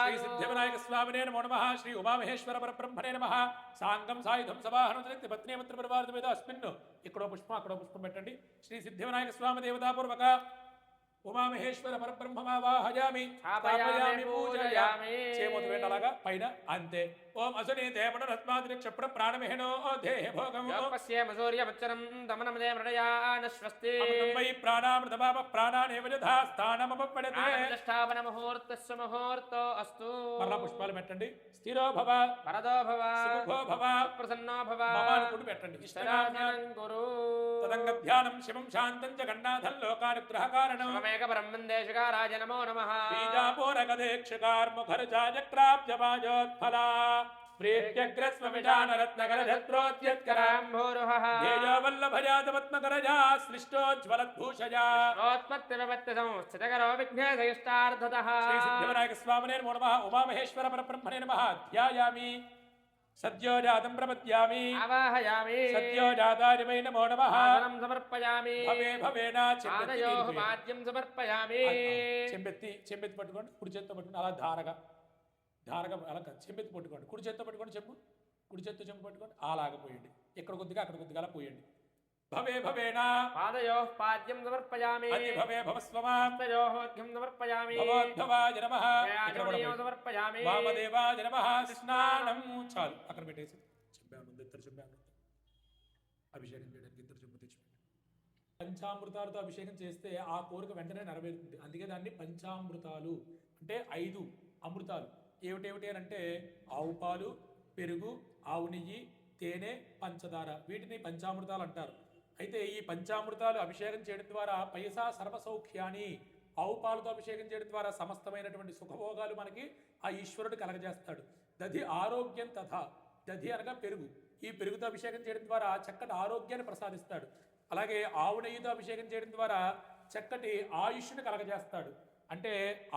శ్రీ సిద్ధివినాయక స్వామినే నమో నమః. శ్రీ ఉమామహేశ్వర పరబ్రహ్మణే నమః. సాంగం సాయుధం సవాహనం పత్ని మంత్ర పరివార మీద అస్మిన్ ఇక్కడో పుష్పం అక్కడో పుష్పం పెట్టండి. శ్రీ సిద్ధివినాయక స్వామి దేవతాపూర్వక ఉమామహేశ్వర పరబ్రహ్మమావాహయామి స్థాపయామి పూజయామి. చేమూత పెట్టలాగా పైన అంతే. ఓం అసుని దేవన రత్మాద్రి క్షప్ర ప్రాణమిహినో దేహ భోగం సూర్యమచ్చరం దమనమదే మృడయానశ్వస్తి వై ప్రాణామృతమాప ప్రాణానేవ యథా స్థానమపపడతే. స్థాపన ముహూర్తస్సు ముహూర్తో అస్తు. మరలా పుష్పాలు పెట్టండి. స్థిరో భవ వరదో భవ సుఖో భవ ప్రసన్నో భవ మమానుకుడు పెట్టండి. శరణం గురు తదంగ ధ్యానం శివం శాంతం చ గణాధం లోకానుగ్రహ కారణం మేక బ్రహ్మందేశకారాయ నమో నమః. బీజాపూరకదేక్షకార్ముఖర్జాజక్రాబ్జపాజోత్ఫలా ప్రీత్యగ్రస్వమిషానరత్నకరధత్రోద్యత్కరాంభోరుహః తేజోవల్లభజాతపద్మకరజా సృష్టోజ్వలద్భూషజా ప్రోత్పత్తివిపత్తిసంస్థితకరో విఘ్నేశయిష్టార్థతః. శ్రీ సిద్ధివినాయక స్వామినే నమో నమః. ఉమామహేశ్వర పరబ్రహ్మణే నమః. ధ్యాయామి సద్యోజాతం ప్రపద్యామి ఆవాహయామి సద్యోజాతాయ వై నమో నమః. ఆసనం సమర్పయామి భవే భవేన పాదయోః పాద్యం సమర్పయామి. చెంబెత్తి పట్టుకోండి. కుడి చేత్తో పట్టుకోండి. అలా ధారగా అలా చెంబెత్తి పట్టుకోండి. కుడి చేత్తో పట్టుకోండి. చెంబు కుడి చేత్తో చెంబు పట్టుకోండి. అలాగ పోయండి. ఇక్కడ కొద్దిగా అక్కడ కొద్దిగా అలా పోయండి. భవే భవేన పాదయోః పాద్యం సమర్పయామి. అతి భవే భవస్వమా హస్తయోః సమర్పయామి. భగవద్భవాయ నమః. సమర్పయామి. వామదేవాయ నమః. స్నానం చాలు అక్కడ పెట్టేసి చెంబాను ఇద్దరు చెంబాను అభిషేకం చేయడానికి ఇద్దరు చెంబు తెచ్చిపెట్టి పంచామృతాలతో అభిషేకం చేస్తే ఆ కోరిక వెంటనే నెరవేరుతుంది. అందుకే దాన్ని పంచామృతాలు అంటే 5 అమృతాలు. ఏమిటేమిటి అని అంటే ఆవు పాలు, పెరుగు, ఆవు నెయ్యి, తేనె, పంచదార, వీటిని పంచామృతాలు అంటారు. అయితే ఈ పంచామృతాలు అభిషేకం చేయడం ద్వారా పైసా సర్వసౌఖ్యాన్ని, ఆవు పాలతో అభిషేకం చేయడం ద్వారా సమస్తమైనటువంటి సుఖభోగాలు మనకి ఆ ఈశ్వరుడు కలగజేస్తాడు. దధి ఆరోగ్యం తథా, దధి అనగా పెరుగు. ఈ పెరుగుతో అభిషేకం చేయడం ద్వారా చక్కటి ఆరోగ్యాన్ని ప్రసాదిస్తాడు. అలాగే ఆవు నెయ్యితో అభిషేకం చేయడం ద్వారా చక్కటి ఆయుష్ను కలగజేస్తాడు. అంటే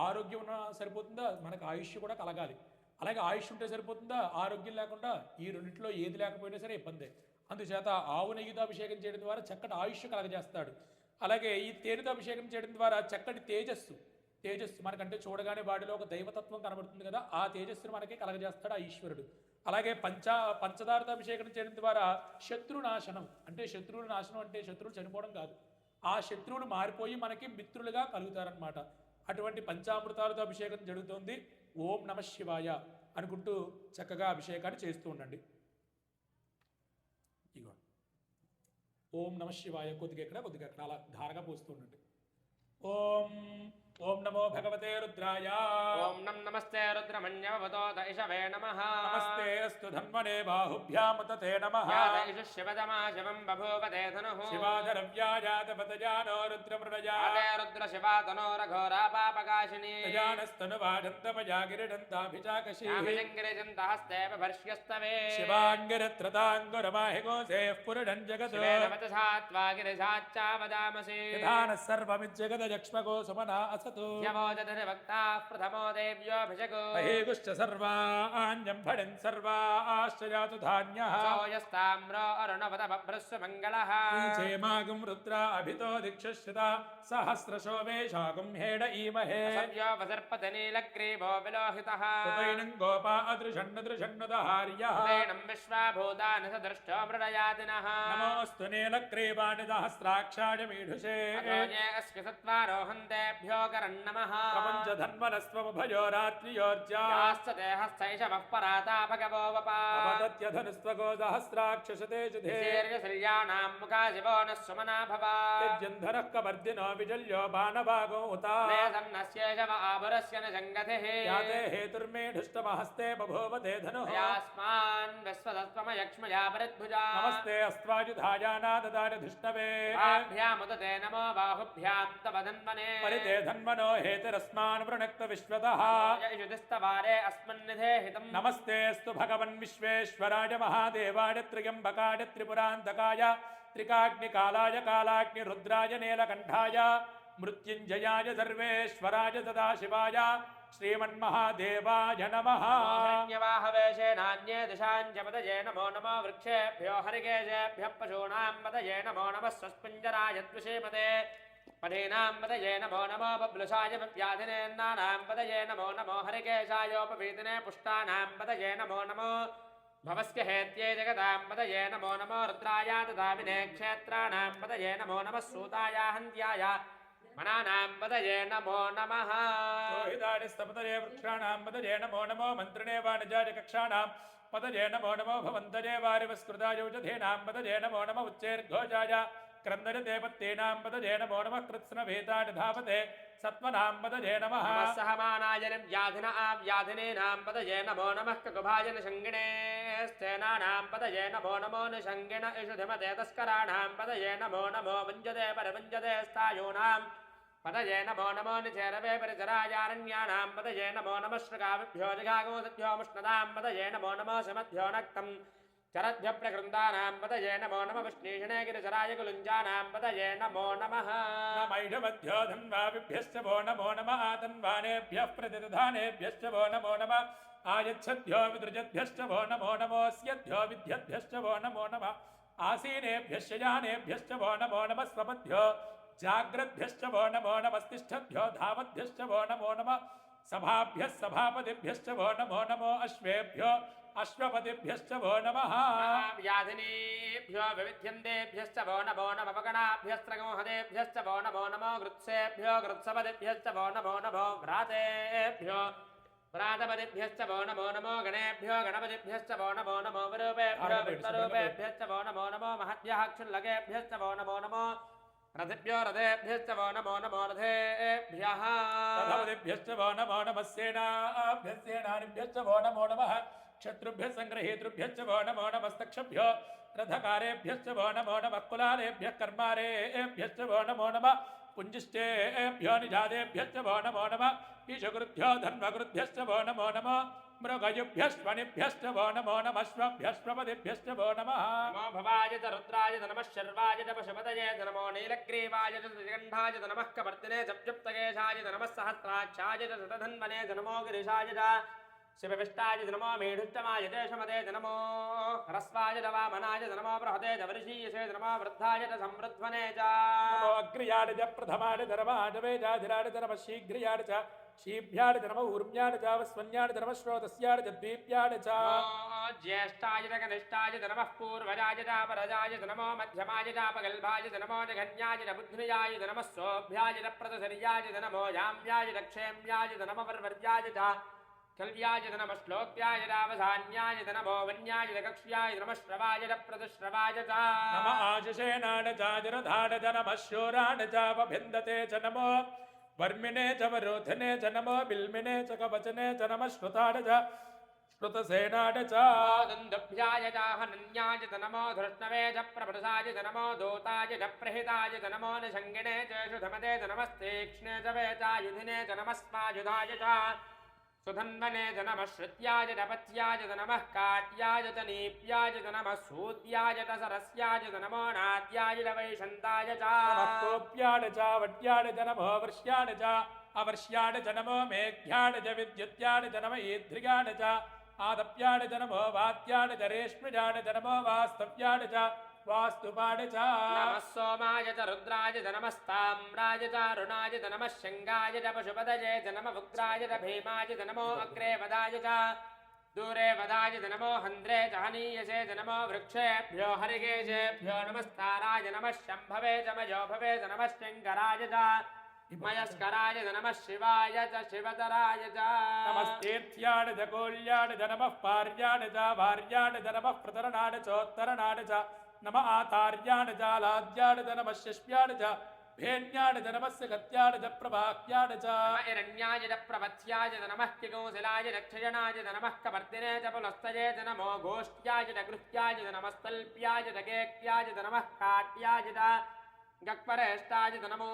ఆరోగ్యం ఉన్న సరిపోతుందా, మనకు ఆయుష్ కూడా కలగాలి. అలాగే ఆయుష్ ఉంటే సరిపోతుందా, ఆరోగ్యం లేకుండా ఈ రెండింటిలో ఏది లేకపోయినా సరే ఇబ్బందే. అందుచేత ఆవు నెయ్యితో అభిషేకం చేయడం ద్వారా చక్కటి ఆయుష్ కలగజేస్తాడు. అలాగే ఈ తేనెతో అభిషేకం చేయడం ద్వారా చక్కటి తేజస్సు మనకంటే చూడగానే వాడిలో ఒక దైవతత్వం కనబడుతుంది కదా, ఆ తేజస్సును మనకి కలగజేస్తాడు ఆ ఈశ్వరుడు. అలాగే పంచదారతో అభిషేకం చేయడం ద్వారా శత్రునాశనం, అంటే శత్రువుల నాశనం అంటే శత్రువులు చనిపోవడం కాదు, ఆ శత్రువులు మారిపోయి మనకి మిత్రులుగా కలుగుతారనమాట. అటువంటి పంచామృతాలతో అభిషేకం జరుగుతోంది. ఓం నమ శివాయ అనుకుంటూ చక్కగా అభిషేకాన్ని చేస్తూ ఉండండి. ఇగో ఓం నమ శివాయ కొద్దిగా ఎక్కడ అలా ధారగా పోస్తూ ఉండండి. ఓం నమో భగవతే రుద్రాయ. ఓం నమస్తే రుద్రమన్యవతో దైషవే నమః. నమస్తే అస్తు ధన్వనే బాహుభ్యాముతే నమః. దైషు శివతమా శివం బభూవతే ధనుః. శివాధరవ్యాజాతపతజానో రుద్రమృడజా. అదే రుద్ర శివాతనోరఘోరా పాపకాశిని. తజానస్తనువాజంతమజాగిరిడంతాభిచాకశీ. అభిశంకరిజంతహస్తే బిభర్ష్యస్తవే. శివాంగిరత్రతాంగురమాహిగోసేః పురుడం జగత్. శివేనవతసాత్వాగిరిసాచ్చావదామసి. యథానః సర్వమిజ్జగదజక్ష్మగో సుమనా అసతు. యమోదధరి భక్తాః ప్రథమో దేవ్యోభిషగో. మహేగుశ్చ సర్వాణ్యం భడన్ సర్వాశ్చయాతు ధాన్యః. సోయస్తామ్రో అరుణవద బభ్రస్వ మంగళః. చేమాగం రుద్రా అభితో దిక్షశ్రిత సహస్రశోభేషాగం హేడ ఈమహే. సవ్యో వసర్పతి నీలగ్రీవో విలోహితః. తైనం గోపా అదృషన్నదృషన్నదహార్యః. తైనం విశ్వాభూతాని సదృష్టో మృడయాదినః. నమోస్తు నీలగ్రీవాణి సహస్రాక్షాయ మీఢుషే. అతోజే అస్య సత్వారోహంతేభ్యో కరన్నమః. ప్రపంచధన్వనస్వముభయో రాత్రియోర్జా. యాస్త దేహస్థైషవః పరాతా భగవో వపా. అపతత్యధనుస్త్వగో సహస్రాక్షసతే జుధే. దీర్ఘశల్యానాం ముఖా శివో నః సుమనా భవా. యజ్జంధరః కవర్దినో విజల్యో బాణభాగో ఉతా. మేధన్నస్యేషవ ఆభురస్య న సంగతిః. యాతే హేతుర్మేఢుష్టమహస్తే బభూవతే ధనుః. యాస్మాన్ విశ్వదత్వమయక్ష్మయా పరిద్భుజా. నమస్తే అస్త్వాయుధాయానాదదాని ధృష్ణవే. ఆభ్యాముదతే నమో బాహుభ్యాం తవ ధన్వనే. పరితే ధన్వనో హేతురస్మాన్ వృణక్త విశ్వతః. యయుధిస్తవారే అస్మన్నిధేహితం. నమస్తేస్తు భగవన్ విశ్వేశ్వరాయ మహాదేవాయ త్ర్యంబకాయ త్రిపురాంతకాయ త్రికాగ్నికాలాయ కాలాగ్ని రుద్రాయ నీలకంఠాయ మృత్యుంజయాయ సర్వేశ్వరాయ సదాశివాయ శ్రీమన్మహాదేవాయ నమః. హిరణ్యవాహవేషేనాన్యే దిశాంచపదయే నమో నమో వృక్షేభ్యో హరికేశేభ్యః పశూనాం పదయే నమో నమః. స్వస్పుంజరాయ ద్విషీమతే पदीनां पदये नमो नमो बब्लुषाय व्याधिनेन्नानां पदये नमो नमो हरिकेशायोपवीतिने पुष्टानां पदये नमो नमो भवस्य हेत्ये जगदां पदये नमो नमो रुद्राय ददामिने क्षेत्राणां पदये नमो नमः सूताय हन्त्याय मनानां पदये नमो नमः रोहितानिस्तपतये वृक्षाणां पदये नमो नमो मन्त्रिणे वाणिजाय कक्षाणां पदये नमो नमो भवन्तये वारिवस्कृताय उचधीनां पदये नमो नमः उच्चैर्घोषाय क्रन्दनदेवत्तेनां पदये नमो नमः कृत्स्नभेतानि धावते सत्त्वनां पदये नमः सहमानाय व्याधिनीनां पदये नमो नमः ककुभाय निषङ्गिणे स्थेनानां पदये नमो नमो निषङ्गिण इषुधिमते तस्कराणां पदये नमो नमो वञ्जते परिवञ्जते स्थायूनां पदये नमो नमो निचेरवे परिचरायारण्याणां पदये नमो नमः श्रृगाविभ्यो जिघागोसभ्यो मुष्णदां पदये नमो नमो शमभ्यो नक्तं चरद्भ्य प्रकृन्दानां पदये नमो नमः विष्णीषणे गिरिचराय कुलुञ्जानां पदये नमो नमः नमैषमध्यो धन्वाविभ्यश्च वो नमो नमः आतन्वानेभ्यः प्रतिदधानेभ्यश्च वो नमो नमः आयच्छद्भ्यो विदृजद्भ्यश्च वो नमो नमोऽस्यद्भ्यो विद्यद्भ्यश्च वो नमो नमः आसीनेभ्यश्च यानेभ्यश्च वो नमो नमः स्वपद्भ्यो जाग्रद्भ्यश्च वो नमो नमस्तिष्ठद्भ्यो धावद्भ्यश्च वो नमो नमः सभाभ्यः सभापतिभ्यश्च वो नमो नमो अश्वेभ्यो अश्वपतिभ्यश्च वो नमः व्याधिनीभ्यो विविध्यन्तेभ्यश्च वो नमो नमः पगणाभ्यस्त्रगोहदेभ्यश्च वो नमो नमो गृत्सेभ्यो गृत्सपतिभ्यश्च वो नमो नमो व्रातेभ्यो व्रातपतिभ्यश्च वो नमो नमो गणेभ्यो गणपतिभ्यश्च वो नमो नमो विरूपेभ्यो विष्णुरूपेभ्यश्च वो नमो नमो महद्भ्यः क्षुल्लकेभ्यश्च वो नमो नमो रथेभ्यो रथेभ्यश्च वो नमो नमो रथेभ्यः रथपतिभ्यश्च वो नमो नमः सेनाभ्यः सेनानिभ्यश्च वो नमो नमः शत्रुभ्यः सङ्गृहीतृभ्यश्च वो नमो नमस्तक्षभ्यो रथकारेभ्यश्च वो नमो नमः कुलालेभ्यः कर्मारेभ्यश्च वो नमो नमः पुञ्जिष्टेभ्यो निजादेभ्यश्च वो नमो नमः ईशकृभ्यो धन्वकृभ्यश्च वो नमो नमः मृगयुभ्यश्वनिभ्यश्च वो नमो नमः श्वभ्यश्वपतिभ्यश्च वो नमः नमो भवाय च रुद्राय च नमः शर्वाय च पशुपतये च नमो नीलग्रीवाय च त्रिगण्ठाय च नमः कपर्दिने च प्युप्तकेशाय च नमः सहस्राक्षाय च शतधन्वने च नमो गिरिशाय च शिवविष्टाय च नमो मेढुष्टमाय च शमते च नमो ह्रस्वाय च वामनाय च नमो बृहते च वृषीयसे च नमो वृद्धाय च संवृध्वने च नमो अग्र्याय च प्रथमाय च नमः वेदाधिराय च नमः शीघ्र्याय च शीभ्याय च नमः ऊर्म्याय च वस्वन्याय च नमः श्रोतस्याय च द्वीप्याय च ज्येष्ठाय च कनिष्ठाय च नमः पूर्वजाय च परजाय च नमो मध्यमाय च अपगल्भाय च नमो जघन्याय च बुद्ध्याय च नमः सोभ्याय च प्रतसर्याय च नमो याम्याय च क्षेम्याय च नमः वर्वर्याय च कल्याय च नमः श्लोक्याय च अवधान्याय च नमो वन्याय च कक्ष्याय च नमः श्रवाय च प्रतश्रवाय च नमः आजसेनाय च जरधाय च नमः शूराय च वभिन्दते च नमो वर्मिणे च वरोधने च नमो बिल्मिने च कवचने च नमः श्रुताय च श्रुतसेनाय च दुन्दुभ्याय च हनन्याय च नमो धृष्णवे च प्रभृसाय च नमो दूताय च प्रहिताय च नमो निषङ्गिणे च शुधमते च नमस्तीक्ष्णे च वेचायुधिने च नमः स्वायुधाय च सुधन्वने च नमः श्रुत्याय च पत्याय च नमः काट्याय च नीप्याय च नमः सूत्याय च सरस्याय च नमो नाद्याय च वैशन्ताय च नमः कोप्याय च वट्याय च नमो वर्ष्याय च अवर्ष्याय च नमो मेघ्याय च विद्युत्याय च नमः ईद्रियाय च आदप्याय च नमो वात्याय च रेष्म्याय च नमो वास्तव्याय च वास्तुपाय च नमः सोमाय च रुद्राय च नमस्ताम्राय च अरुणाय च नमः शङ्गाय च पशुपतये च नमः उग्राय च भीमाय च नमो अग्रे वदाय च दूरे वदाय च नमो हन्द्रे च हनीयसे च नमो वृक्षेभ्यो हरिकेशेभ्यो नमस्ताराय नमः शम्भवे च मयोभवे च नमः शङ्कराय च मयस्कराय च नमः शिवाय च शिवतराय च नमस्तीर्थ्याय च कोल्याय च नमः पार्याय च भार्याय च नमः प्रतरणाय चोत्तरणाय च नमः आतार्याय च लाद्याय च नमः शिष्याय च भेन्याय च नमस्य गत्याय च प्रभाक्याय च हिरण्याय च प्रपथ्याय च नमः किकौशलाय च क्षयणाय च नमः कपर्दिने च पुलस्तये च नमो गोष्ठ्याय च गृह्याय च नमस्तल्प्याय च केक्याय च नमः काट्याय च गक्परेष्टाय च नमो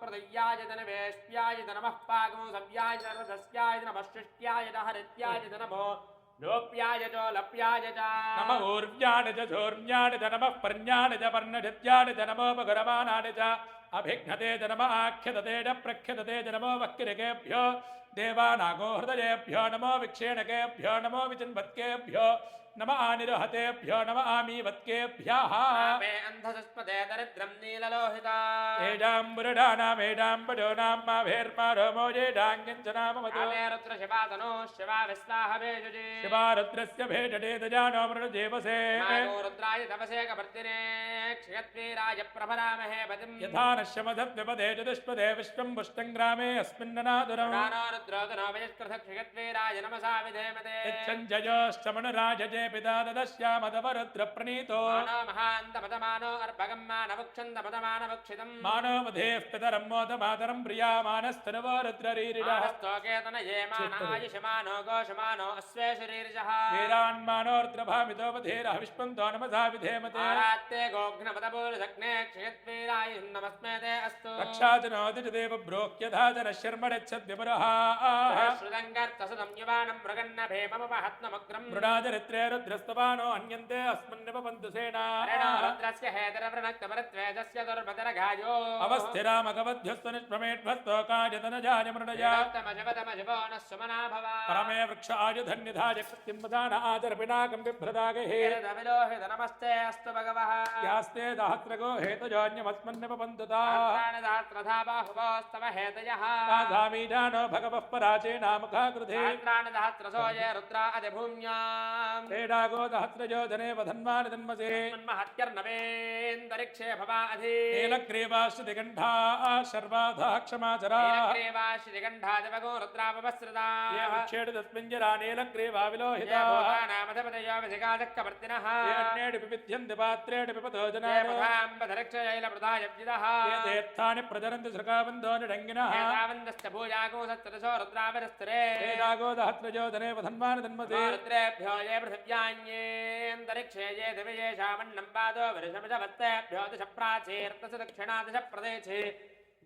प्रदय्याय च नवेश्याय च नमः पाकमोसव्याय च रथस्याय च नमः शिष्ट्याय च हरित्याय च नमो लोप्याय च लप्याय च नमः ऊर्व्याय च चोर्म्याय च नमः पर्ण्याय च पर्णढित्याय च नमोपगरमाणाय च अभिघ्नते च नमः आख्यदते च प्रख्यदते च नमो वक्किरकेभ्यो देवानागो हृदयेभ्यो नमो विक्षेणकेभ्यो नमो विचिन्वत्केभ्यो नम आनिर्हतेभ्यो नम आमीवत्केभ्यः मे अन्धसस्पदे दरिद्रं नीललोहिता एडाम्बुरडानामेडाम्बडोनां माभेर्मारोमोजेडाङ्गिञ्चनामवतो आमे रुद्रशिवातनो शिवा विस्वाहवेजुजे शिवारुद्रस्य भेटडे दजानो मृणदेवसे मानो रुद्राय तपसे कवर्तिने क्षयत्वीराय प्रभरामहे पतिम् यथा नश्यमधद्विपदे चतुष्पदे विश्वं पुष्टं ग्रामे अस्मिन्ननादुरम् प्राणो रुद्रोदनो वयस्कृत क्षयत्वीराय नमसा विधेमते यच्छञ्जयोश्चमनुराजजे पिता ददश्यामदवरुद्रप्रणीतो मानो महान्तपदमानो अर्भगं मानवक्षन्दपदमानवक्षितम् मानवधेः पितरं मोदमातरं प्रियामानस्तनवो रुद्ररीरिडः मानस्तोकेतनये मानायुषमानो घोषमानो अश्वे शरीरजः वीरान्मानोर्द्रभामितोपधेरः विष्पन्तो नमसा विधेमते आरात्ते गोघ्नपदपूर्णसग्ने क्षयत्वीराय नमस्मेते अस्तु रक्षाजनोदिजदेव ब्रोक्यधा जनः शर्मणच्छद्विपुरः श्रुतङ्गर्तसुतं युवानं मृगन्न भीममुपहत्नमग्रम् मृडाचरित्रे रुद्रस्तवानो अन्यन्ते अस्मन्निपपन्तु सेना रुद्रस्य हेतरवृणक्तमरत्वेजस्य दुर्भदरघायो अवस्थिरामगवध्यस्तनिष्प्रमेध्वस्तोकाजतनजाय मृडया तमजवतमजवो नः सुमना भव परमे वृक्ष आयुधन्यधाय कृत्तिं वदान आचरपिनाकं बिभ्रदागहे विलोहित नमस्ते अस्तु भगवः यास्ते सहस्रगो हेतुजोन्यमस्मन्निपपन्तुता सहस्रधा बाहुवोस्तव हेतयः साधामीजानो भगवः पराचे नामका कृते सहस्राणि ये रुद्रा अधिभूम्याम् क्रीडागो सहस्रयोजने वधन्वानि तन्मसे मन्महत्यर्नवेन्दरिक्षे भवाधि नीलग्रीवाश्रुतिगण्ठा शर्वाधाः क्षमाचराः श्रीगण्ठादिवगो रुद्रापवस्रता ये वृक्षेषु तस्मिञ्जरा नीलग्रीवा विलोहिताः नामधपदयो विधिकाचक्रवर्तिनः ये अन्येषु विविध्यन्ति पात्रेषु पिबतो ये जनाः प्रधाम्बधरक्षयैलप्रदायब्जिदः ये तीर्थानि प्रचरन्ति सृकाबन्धो निडङ्गिनः एतावन्दश्च भूयागो सत्तरसो रुद्रावरस्तरे क्रीडागो सहस्रयोजने वधन्वानि तन्मसे रुद्रेभ्यो ये पृथिव्यान्येऽन्तरिक्षे ये दिवि येषामन्नं पादो विरशमिषवत्तेभ्यो दश प्राचीर्दश दक्षिणादश प्रदेशे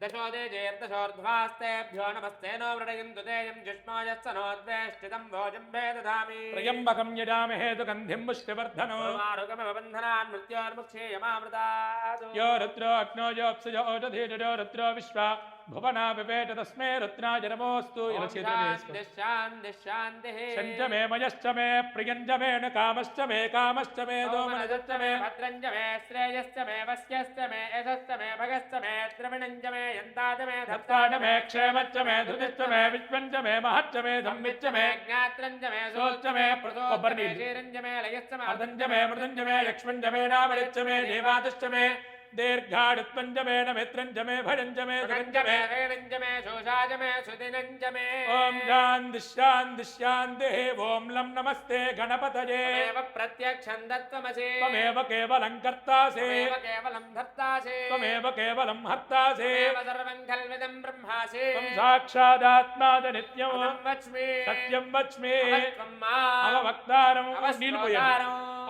दशोदेजेर्दशोर्ध्वास्तेभ्यो नमस्ते नो वृणयन्तु तेयं जुष्मो यस्य नोद्वेष्टितं भोजं भेदधामि त्र्यम्बकं यजामहे सुगन्धिं पुष्टिवर्धनो मारुगमिव बन्धनान् मृत्योर्मुक्षेयमामृतात् यो रुद्रो अग्नो योऽप्सुजो ओषधीजो रुद्रो विश्वा भुवना विपेट तस्मै रुद्राय नमोऽस्तु शान्तिः शञ्च मे मयश्च मे प्रियञ्च मे न कामश्च मे दोमनजश्च मे भद्रञ्च मे श्रेयश्च मे वस्यश्च मे यशश्च मे भगश्च मे द्रविणञ्च मे यन्ताच मे धत्ताच मे क्षेमश्च मे धृतिश्च मे विश्वञ्च मे महच्च मे धम्मिश्च मे ज्ञात्रञ्च मे सोच्च मे शीरञ्च मे लयश्च मे अर्धञ्च मे मृदञ्च मे लक्ष्मञ्च मे नामलिश्च मे देवादश्च मे दीर्घाडुत्वञ्च मे नमित्रञ्च मे भजञ्च मे सुगञ्च मे वेणञ्च मे शोषाच मे सुदिनञ्च मे ॐ शान्तिः ॐ लं नमस्ते गणपतये त्वमेव प्रत्यक्षं दत्त्वमसि त्वमेव केवलं कर्तासि त्वमेव केवलं धत्तासि त्वमेव केवलं हर्तासि त्वमेव सर्वं खल्विदं ब्रह्मासि त्वं साक्षादात्मा च नित्यं वच्मि सत्यं वच्मि त्वं माम् अववक्तारम्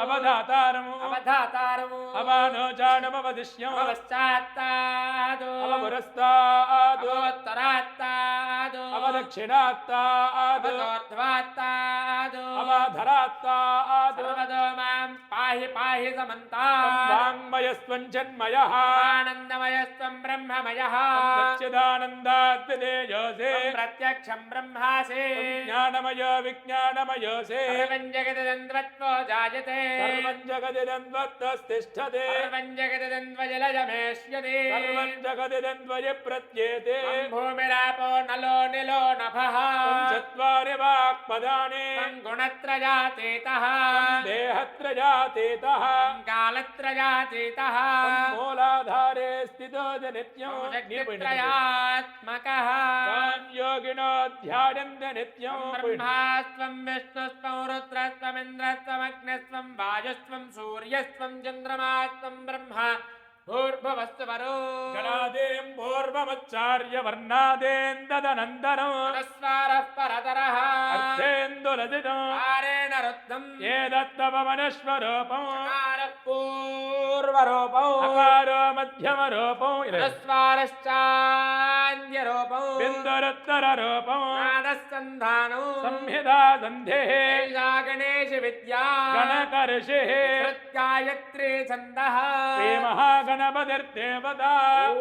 अवधातारम् अवानोचानमवदिश्यम् अवश्चात्तादो अवपुरस्तादो अवोत्तरात्तादो अवदक्षिणात्तादो अवोर्ध्वात्तादो अवाधरात्तादो सर्वतो मां पाहि समन्तात् वाङ्मयस्त्वञ्जन्मयः आनन्दमयस्त्वं ब्रह्ममयः सच्चिदानन्दाद्विदेयोऽसि प्रत्यक्षं ब्रह्मासि ज्ञानमयो विज्ञानमयोऽसि सर्वं जगदन्द्वत्वो जायते सर्वं जगदिदन्वत्तस्तिष्ठते सर्वं जगदन्द्वजलजमेष्यति सर्वं जगदिदन्वय प्रत्येते भूमिरापो नलो निलो नभः चत्वारि वाक्पदानि गुणत्रयातीतः देहत्रयातीतः कालत्रयातीतः मूलाधारे स्थितो च नित्यं शक्तित्रयात्मकः योगिनो ध्यायन्ते नित्यं ब्रह्मास्त्वं विष्णुस्त्वं रुद्रस्त्वमिन्द्रस्त्वमग्निस्त्वं वायुस्त्वं सूर्यस्त्वं चन्द्रमास्त्वं ब्रह्मा भूर्भुवस्तु वरो गणादें पूर्वमुच्चार्य वर्णादेन्ददनन्दनं अनुस्वारः परतरः अर्थेन्दुरदितं आरेण रुद्धं ये दत्तपवनश्वरूपम् पूर्वरूपौ अकारो मध्यमरूपम् अनुस्वारश्चान्यरूपौ बिन्दुरुत्तररूपम् नादश्च సంధానం సంహితా సంధేః ఏషా గణేశ విద్యా గణకర్షిః గాయత్రీ ఛందః శ్రీ మహాగణపతిర్దేవతా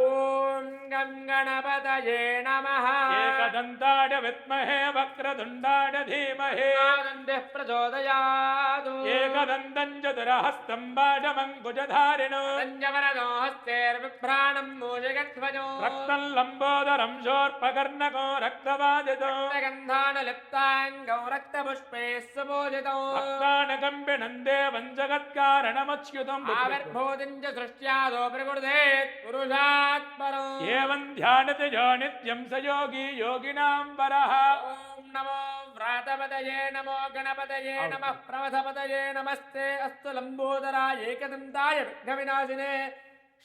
ఓం గం గణపతయే నమః ఏకదంతాయ విద్మహే వక్రతుండాయ ధీమహి ఆనందః ప్రచోదయాత్ ఏకదంతం చతురహస్తం బాజమంకుశధారిణో సంజవరదో హస్తేర్విభ్రాణం మూషికధ్వజో రక్తం లంబోదరం శోర్పకర్ణకో రక్తవాదితో రక్తగంధానలిప్తాంగౌ రక్తపుష్పే సుపూజితో భక్తానకంపిణం దేవం జగత్కారణమచ్యుతం ఆవిర్భూతిం చ సృష్ట్యాదో ప్రకృతేత్ పురుషాత్ పరం ఏవం ధ్యానతి యో నిత్యం స యోగి యోగినాం వరః ఓం నమో వ్రాతపతయే నమో గణపతయే నమః ప్రమథపతయే నమస్తే అస్తు లంబోదరాయ ఏకదంతాయ విఘ్నవినాశినే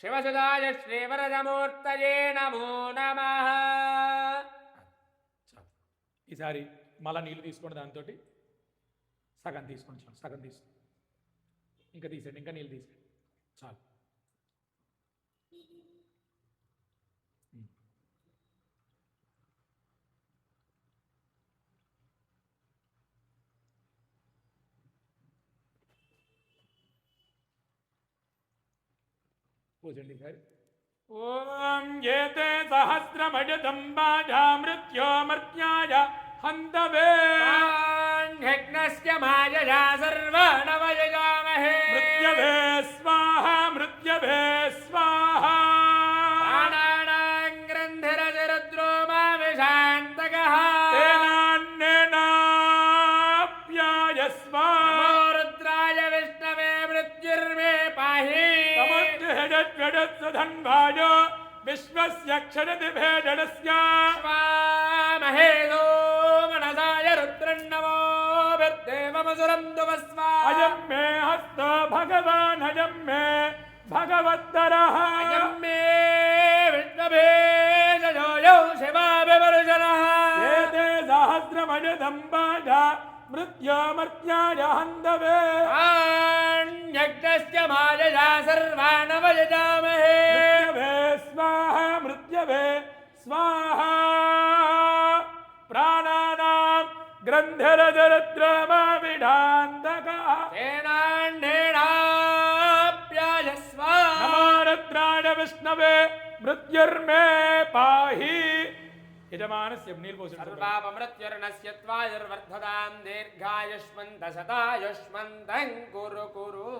శివసుదాయ శ్రీవరదమూర్తయే నమో నమః. ఈసారి మళ్ళా నీళ్ళు తీసుకోండి, దాంతో సగం తీసుకోండి, చాలు సగం తీసుకోండి, ఇంకా తీసేయండి, ఇంకా నీళ్ళు తీసేయండి, చాలు. పూజండి ఈసారి. ఓం ఏతే సహస్రమజతం బాజా మృత్యోమర్త్యాయ హంతవే యజ్ఞస్య మాయయా సర్వాణవయజామహే మృత్యవే స్వాహా మృత్యవే స్వాహా ప్రాణానాం గ్రంథిరజరుద్రో మావిశాంతకః తేనాన్నేనాప్యాయ స్వాహా నమో రుద్రాయ విష్ణవే మృత్యుర్మే పాహి సముద్రజడ్వడస్వధన్వాయ విశ్వస్య క్షరతి భేదడస్య స్వామహేదో మనసాయ రుద్రన్నమో విద్దేవమసురం దుమస్వా అయం మే హస్తో భగవాన్ అయం మే భగవత్తరః అయం మే విష్ణుభేషజోయౌ శివాభివరుషనః ఏతే సహస్రమజతం బాజా మృత్యోమర్త్యాయ హంతవే యజ్ఞస్య మాయయా సర్వాణవయజామహే మృత్యవే స్వాహా మృత్యవే స్వాహా ప్రాణానాం గ్రంథిరజరుద్రమావిడాంతకః తేనాన్నేనాప్యాయస్వ నమో రుద్రాయ విష్ణవే మృత్యుర్మే పాహి. యజమానస్య నీళ్ళు పోసి సర్వాపమృత్యుర్నస్య త్వాయుర్వర్ధతాం దీర్ఘాయుష్మంత శతాయుష్మంతం కురు కురు